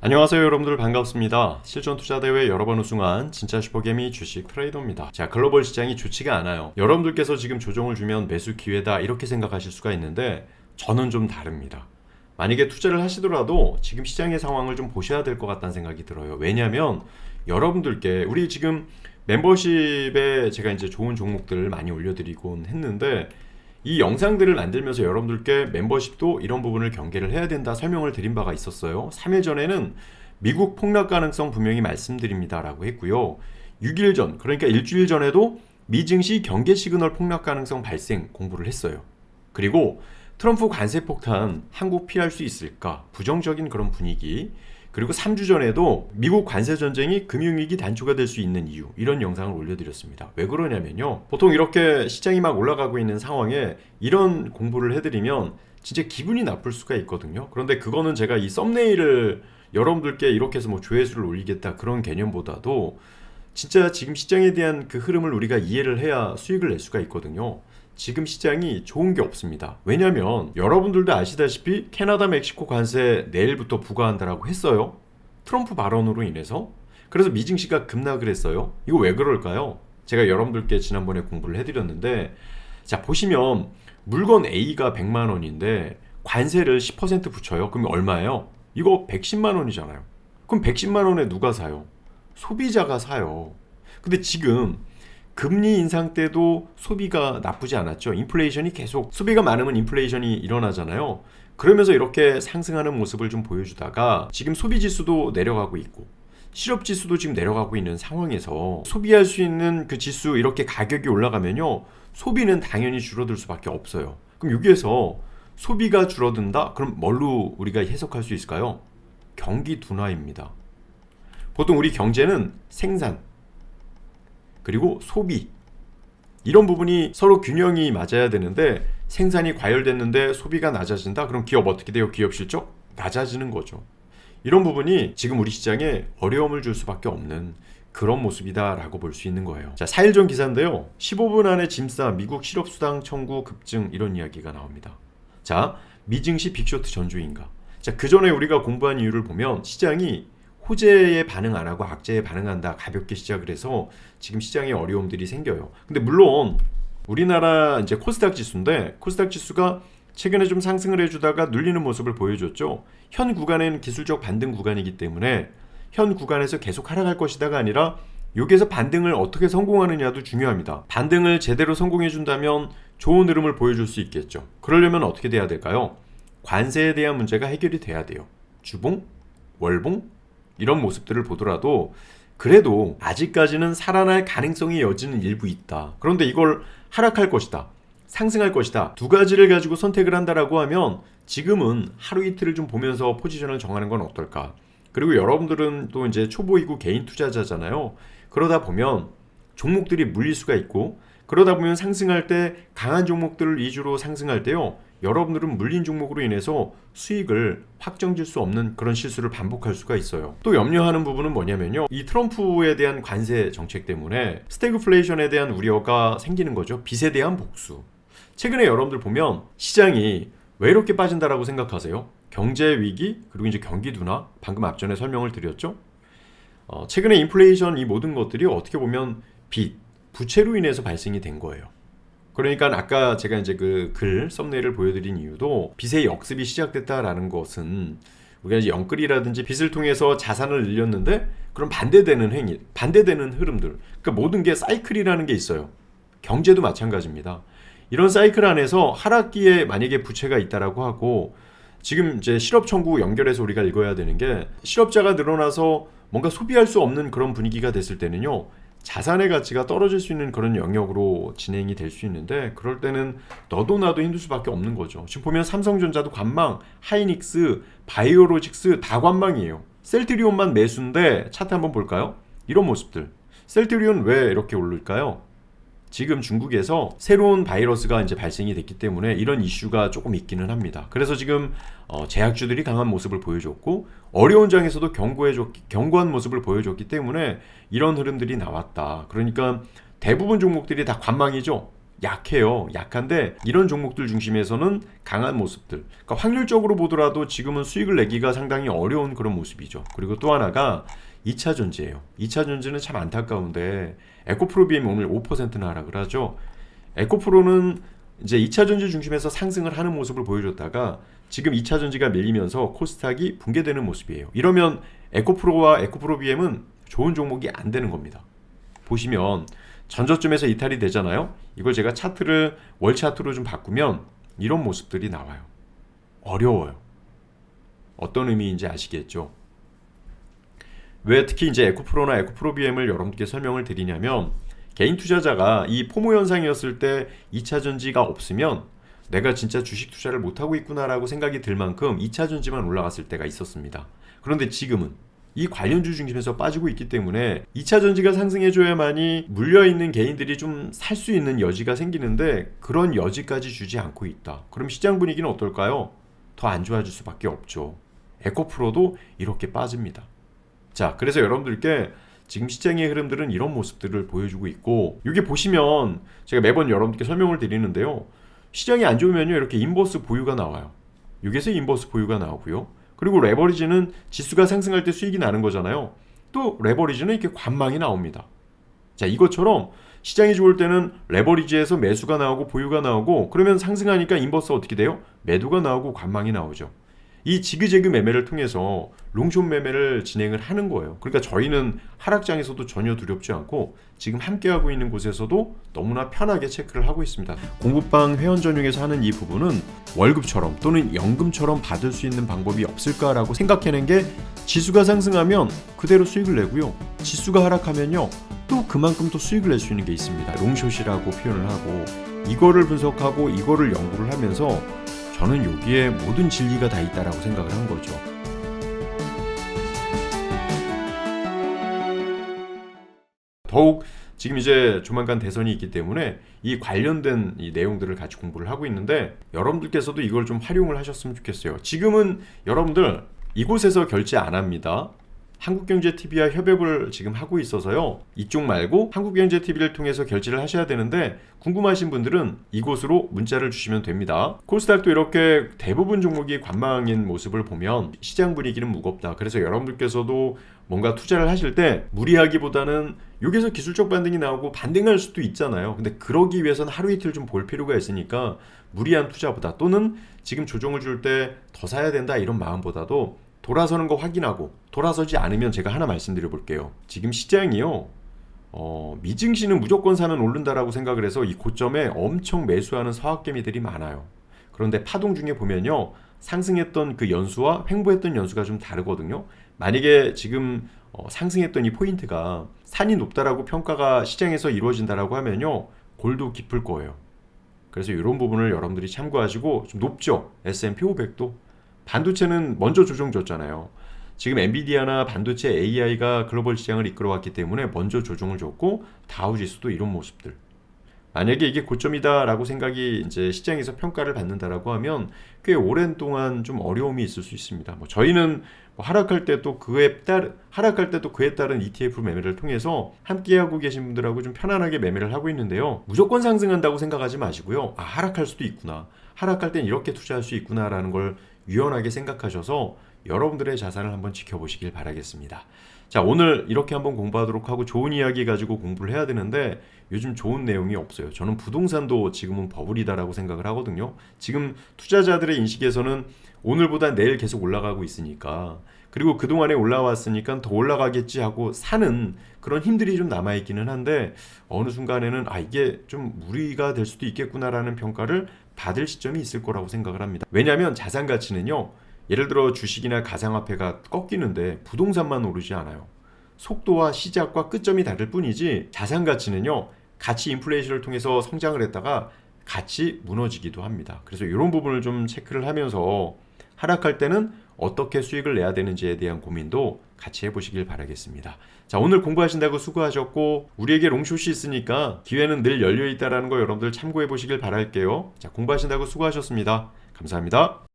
안녕하세요 여러분들 반갑습니다. 실전 투자 대회 여러 번 우승한 진짜 슈퍼개미 주식 트레이더입니다. 자, 글로벌 시장이 좋지가 않아요. 여러분들께서 지금 조정을 주면 매수 기회다 이렇게 생각하실 수가 있는데 저는 좀 다릅니다. 만약에 투자를 하시더라도 지금 시장의 상황을 좀 보셔야 될 것 같다는 생각이 들어요. 왜냐하면 여러분들께 우리 지금 멤버십에 제가 이제 좋은 종목들을 많이 올려드리곤 했는데 이 영상들을 만들면서 여러분들께 멤버십도 이런 부분을 경계를 해야 된다 설명을 드린 바가 있었어요. 3일 전에는 미국 폭락 가능성 분명히 말씀드립니다 라고 했고요. 6일 전, 그러니까 일주일 전에도 미증시 경계 시그널 폭락 가능성 발생 공부를 했어요. 그리고 트럼프 관세 폭탄 한국 피할 수 있을까? 부정적인 그런 분위기. 그리고 3주 전에도 미국 관세 전쟁이 금융위기 단초가 될 수 있는 이유, 이런 영상을 올려드렸습니다. 왜 그러냐면요, 보통 이렇게 시장이 막 올라가고 있는 상황에 이런 공부를 해드리면 진짜 기분이 나쁠 수가 있거든요. 그런데 그거는 제가 이 썸네일을 여러분들께 이렇게 해서 뭐 조회수를 올리겠다 그런 개념보다도 진짜 지금 시장에 대한 그 흐름을 우리가 이해를 해야 수익을 낼 수가 있거든요. 지금 시장이 좋은 게 없습니다. 왜냐면 여러분들도 아시다시피 캐나다 멕시코 관세 내일부터 부과한다라고 했어요. 트럼프 발언으로 인해서. 그래서 미증시가 급락을 했어요. 이거 왜 그럴까요? 제가 여러분들께 지난번에 공부를 해드렸는데, 자 보시면 물건 A가 100만 원인데 관세를 10% 붙여요. 그럼 얼마예요? 이거 110만 원이잖아요. 그럼 110만 원에 누가 사요? 소비자가 사요. 근데 지금 금리 인상 때도 소비가 나쁘지 않았죠. 인플레이션이 계속, 소비가 많으면 인플레이션이 일어나잖아요. 그러면서 이렇게 상승하는 모습을 좀 보여주다가 지금 소비 지수도 내려가고 있고 실업 지수도 지금 내려가고 있는 상황에서 소비할 수 있는 그 지수 이렇게 가격이 올라가면요, 소비는 당연히 줄어들 수밖에 없어요. 그럼 여기에서 소비가 줄어든다? 그럼 뭘로 우리가 해석할 수 있을까요? 경기 둔화입니다. 보통 우리 경제는 생산 그리고 소비, 이런 부분이 서로 균형이 맞아야 되는데 생산이 과열됐는데 소비가 낮아진다? 그럼 기업 어떻게 돼요? 기업 실적? 낮아지는 거죠. 이런 부분이 지금 우리 시장에 어려움을 줄 수밖에 없는 그런 모습이다라고 볼 수 있는 거예요. 자, 4일 전 기사인데요. 15분 안에 짐싸 미국 실업수당 청구 급증, 이런 이야기가 나옵니다. 자, 미증시 빅쇼트 전주인가? 자, 그 전에 우리가 공부한 이유를 보면 시장이 호재에 반응 안 하고 악재에 반응한다, 가볍게 시작을 해서 지금 시장에 어려움들이 생겨요. 근데 물론 우리나라 이제 코스닥 지수인데, 코스닥 지수가 최근에 좀 상승을 해주다가 눌리는 모습을 보여줬죠. 현 구간에는 기술적 반등 구간이기 때문에 현 구간에서 계속 하락할 것이다가 아니라 여기에서 반등을 어떻게 성공하느냐도 중요합니다. 반등을 제대로 성공해 준다면 좋은 흐름을 보여줄 수 있겠죠. 그러려면 어떻게 돼야 될까요? 관세에 대한 문제가 해결이 돼야 돼요. 주봉, 월봉, 이런 모습들을 보더라도 그래도 아직까지는 살아날 가능성이 여지는 일부 있다. 그런데 이걸 하락할 것이다, 상승할 것이다, 두 가지를 가지고 선택을 한다라고 하면 지금은 하루 이틀을 좀 보면서 포지션을 정하는 건 어떨까. 그리고 여러분들은 또 이제 초보이고 개인 투자자잖아요. 그러다 보면 종목들이 물릴 수가 있고, 그러다 보면 상승할 때 강한 종목들을 위주로 상승할 때요, 여러분들은 물린 종목으로 인해서 수익을 확정질 수 없는 그런 실수를 반복할 수가 있어요. 또 염려하는 부분은 뭐냐면요, 이 트럼프에 대한 관세 정책 때문에 스태그플레이션에 대한 우려가 생기는 거죠. 빚에 대한 복수. 최근에 여러분들 보면 시장이 왜 이렇게 빠진다라고 생각하세요? 경제 위기, 그리고 이제 경기 둔화, 방금 앞전에 설명을 드렸죠. 최근에 인플레이션, 이 모든 것들이 어떻게 보면 빚, 부채로 인해서 발생이 된 거예요. 그러니까 아까 제가 이제 그 글 썸네일을 보여드린 이유도 빚의 역습이 시작됐다라는 것은 우리가 이제 영끌이라든지 빚을 통해서 자산을 늘렸는데 그럼 반대되는 행위, 반대되는 흐름들, 그러니까 모든 게 사이클이라는 게 있어요. 경제도 마찬가지입니다. 이런 사이클 안에서 하락기에 만약에 부채가 있다라고 하고, 지금 이제 실업 청구 연결해서 우리가 읽어야 되는 게, 실업자가 늘어나서 뭔가 소비할 수 없는 그런 분위기가 됐을 때는요, 자산의 가치가 떨어질 수 있는 그런 영역으로 진행이 될 수 있는데, 그럴 때는 너도 나도 힘들 수밖에 없는 거죠. 지금 보면 삼성전자도 관망, 하이닉스, 바이오로직스 다 관망이에요. 셀트리온만 매수인데 차트 한번 볼까요? 이런 모습들. 셀트리온 왜 이렇게 오를까요? 지금 중국에서 새로운 바이러스가 이제 발생이 됐기 때문에 이런 이슈가 조금 있기는 합니다. 그래서 지금 제약주들이 강한 모습을 보여줬고, 어려운 장에서도 견고한 모습을 보여줬기 때문에 이런 흐름들이 나왔다. 그러니까 대부분 종목들이 다 관망이죠. 약해요. 약한데 이런 종목들 중심에서는 강한 모습들. 그러니까 확률적으로 보더라도 지금은 수익을 내기가 상당히 어려운 그런 모습이죠. 그리고 또 하나가 2차 전지예요. 2차 전지는 참 안타까운데 에코프로 BM 오늘 5%나 하락을 하죠. 에코프로는 이제 2차 전지 중심에서 상승을 하는 모습을 보여줬다가 지금 2차 전지가 밀리면서 코스닥이 붕괴되는 모습이에요. 이러면 에코프로와 에코프로 BM은 좋은 종목이 안 되는 겁니다. 보시면 전저점에서 이탈이 되잖아요. 이걸 제가 차트를 월 차트로 좀 바꾸면 이런 모습들이 나와요. 어려워요. 어떤 의미인지 아시겠죠? 왜 특히 이제 에코프로나 에코프로 BM을 여러분께 설명을 드리냐면 개인 투자자가 이 포모 현상이었을 때 2차 전지가 없으면 내가 진짜 주식 투자를 못하고 있구나라고 생각이 들 만큼 2차 전지만 올라갔을 때가 있었습니다. 그런데 지금은 이 관련주 중심에서 빠지고 있기 때문에 2차 전지가 상승해줘야만이 물려있는 개인들이 좀 살 수 있는 여지가 생기는데 그런 여지까지 주지 않고 있다. 그럼 시장 분위기는 어떨까요? 더 안 좋아질 수밖에 없죠. 에코프로도 이렇게 빠집니다. 자, 그래서 여러분들께 지금 시장의 흐름들은 이런 모습들을 보여주고 있고, 여기 보시면 제가 매번 여러분께 설명을 드리는데요. 시장이 안 좋으면요, 이렇게 인버스 보유가 나와요. 여기서 인버스 보유가 나오고요. 그리고 레버리지는 지수가 상승할 때 수익이 나는 거잖아요. 또 레버리지는 이렇게 관망이 나옵니다. 자, 이것처럼 시장이 좋을 때는 레버리지에서 매수가 나오고 보유가 나오고, 그러면 상승하니까 인버스 어떻게 돼요? 매도가 나오고 관망이 나오죠. 이 지그재그 매매를 통해서 롱숏 매매를 진행을 하는 거예요. 그러니까 저희는 하락장에서도 전혀 두렵지 않고 지금 함께하고 있는 곳에서도 너무나 편하게 체크를 하고 있습니다. 공부방 회원 전용에서 하는 이 부분은 월급처럼 또는 연금처럼 받을 수 있는 방법이 없을까라고 생각해낸 게, 지수가 상승하면 그대로 수익을 내고요. 지수가 하락하면요, 또 그만큼 또 수익을 낼 수 있는 게 있습니다. 롱숏이라고 표현을 하고, 이거를 분석하고 이거를 연구를 하면서 저는 여기에 모든 진리가 다 있다라고 생각을 한 거죠. 더욱 지금 이제 조만간 대선이 있기 때문에 이 관련된 이 내용들을 같이 공부를 하고 있는데, 여러분들께서도 이걸 좀 활용을 하셨으면 좋겠어요. 지금은 여러분들 이곳에서 결제 안 합니다. 한국경제TV와 협업을 지금 하고 있어서요, 이쪽 말고 한국경제TV를 통해서 결제를 하셔야 되는데, 궁금하신 분들은 이곳으로 문자를 주시면 됩니다. 코스닥도 이렇게 대부분 종목이 관망인 모습을 보면 시장 분위기는 무겁다. 그래서 여러분들께서도 뭔가 투자를 하실 때 무리하기보다는 여기서 기술적 반등이 나오고 반등할 수도 있잖아요. 근데 그러기 위해서는 하루 이틀 좀 볼 필요가 있으니까 무리한 투자보다, 또는 지금 조정을 줄 때 더 사야 된다 이런 마음보다도 돌아서는 거 확인하고, 돌아서지 않으면 제가 하나 말씀드려 볼게요. 지금 시장이요, 미증시는 무조건 사는 오른다라고 생각을 해서 이 고점에 엄청 매수하는 서학개미들이 많아요. 그런데 파동 중에 보면요, 상승했던 그 연수와 횡보했던 연수가 좀 다르거든요. 만약에 지금 상승했던 이 포인트가 산이 높다라고 평가가 시장에서 이루어진다라고 하면요, 골도 깊을 거예요. 그래서 이런 부분을 여러분들이 참고하시고, 좀 높죠? S&P 500도 반도체는 먼저 조정 줬잖아요. 지금 엔비디아나 반도체 AI가 글로벌 시장을 이끌어왔기 때문에 먼저 조정을 줬고, 다우지수도 이런 모습들. 만약에 이게 고점이다라고 생각이 이제 시장에서 평가를 받는다라고 하면 꽤 오랜 동안 좀 어려움이 있을 수 있습니다. 저희는 하락할 때 또 그에 따른 ETF 매매를 통해서 함께하고 계신 분들하고 좀 편안하게 매매를 하고 있는데요. 무조건 상승한다고 생각하지 마시고요. 하락할 수도 있구나. 하락할 땐 이렇게 투자할 수 있구나라는 걸 유연하게 생각하셔서 여러분들의 자산을 한번 지켜보시길 바라겠습니다. 자, 오늘 이렇게 한번 공부하도록 하고, 좋은 이야기 가지고 공부를 해야 되는데 요즘 좋은 내용이 없어요. 저는 부동산도 지금은 버블이다라고 생각을 하거든요. 지금 투자자들의 인식에서는 오늘보다 내일 계속 올라가고 있으니까, 그리고 그동안에 올라왔으니까 더 올라가겠지 하고 사는 그런 힘들이 좀 남아있기는 한데, 어느 순간에는 이게 좀 무리가 될 수도 있겠구나라는 평가를 받을 시점이 있을 거라고 생각을 합니다. 왜냐하면 자산 가치는요, 예를 들어 주식이나 가상화폐가 꺾이는데 부동산만 오르지 않아요. 속도와 시작과 끝점이 다를 뿐이지, 자산 가치는요, 가치 인플레이션을 통해서 성장을 했다가 같이 무너지기도 합니다. 그래서 이런 부분을 좀 체크를 하면서 하락할 때는 어떻게 수익을 내야 되는지에 대한 고민도 같이 해보시길 바라겠습니다. 자, 오늘 공부하신다고 수고하셨고, 우리에게 롱숏이 있으니까 기회는 늘 열려있다는 거 여러분들 참고해 보시길 바랄게요. 자, 공부하신다고 수고하셨습니다. 감사합니다.